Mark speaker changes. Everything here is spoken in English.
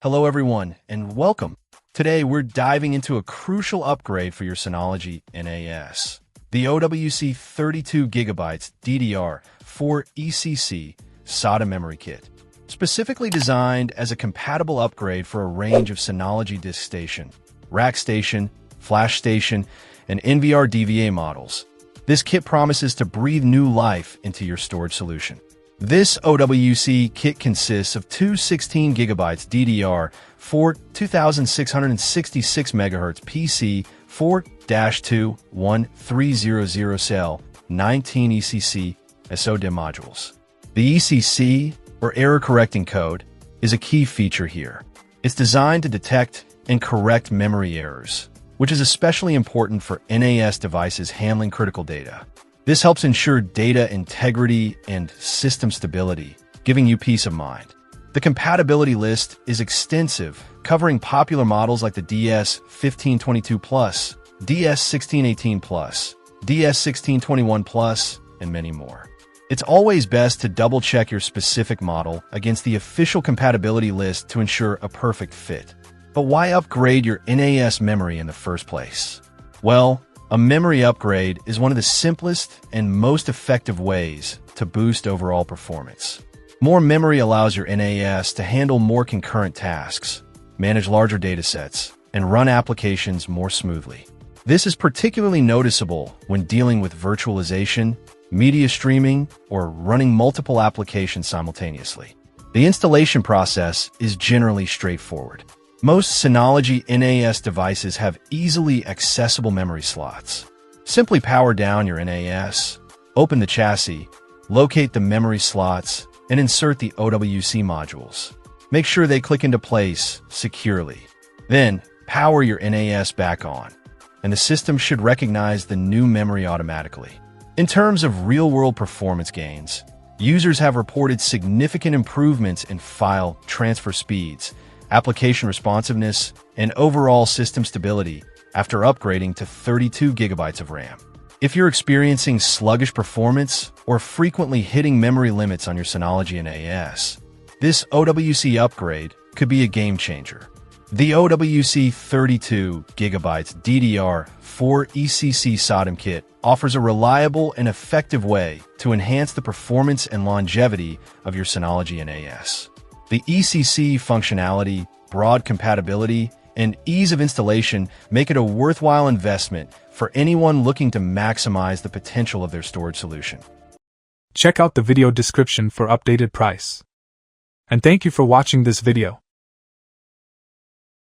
Speaker 1: Hello everyone, and welcome. Today we're diving into a crucial upgrade for your Synology NAS. The OWC 32GB DDR4 ECC SODIMM memory kit. Specifically designed as a compatible upgrade for a range of Synology disk station, rack station, flash station, and NVR/DVA models. This kit promises to breathe new life into your storage solution. This OWC kit consists of two 16GB DDR4 2666 MHz PC 4-2 1300 cell 19 ECC SODIMM modules. The ECC, or error correcting code, is a key feature here. It's designed to detect and correct memory errors, which is especially important for NAS devices handling critical data. This helps ensure data integrity and system stability, giving you peace of mind. The compatibility list is extensive, covering popular models like the DS1522 Plus, DS1618 Plus, DS1621 Plus, and many more. It's always best to double-check your specific model against the official compatibility list to ensure a perfect fit. But why upgrade your NAS memory in the first place? Well, a memory upgrade is one of the simplest and most effective ways to boost overall performance. More memory allows your NAS to handle more concurrent tasks, manage larger datasets, and run applications more smoothly. This is particularly noticeable when dealing with virtualization, media streaming, or running multiple applications simultaneously. The installation process is generally straightforward. Most Synology NAS devices have easily accessible memory slots. Simply power down your NAS, open the chassis, locate the memory slots, and insert the OWC modules. Make sure they click into place securely. Then, power your NAS back on, and the system should recognize the new memory automatically. In terms of real-world performance gains, users have reported significant improvements in file transfer speeds, application responsiveness, and overall system stability after upgrading to 32GB of RAM. If you're experiencing sluggish performance or frequently hitting memory limits on your Synology NAS, this OWC upgrade could be a game changer. The OWC 32GB DDR4 ECC SODIMM kit offers a reliable and effective way to enhance the performance and longevity of your Synology NAS. The ECC functionality, broad compatibility, and ease of installation make it a worthwhile investment for anyone looking to maximize the potential of their storage solution.
Speaker 2: Check out the video description for updated price. And thank you for watching this video.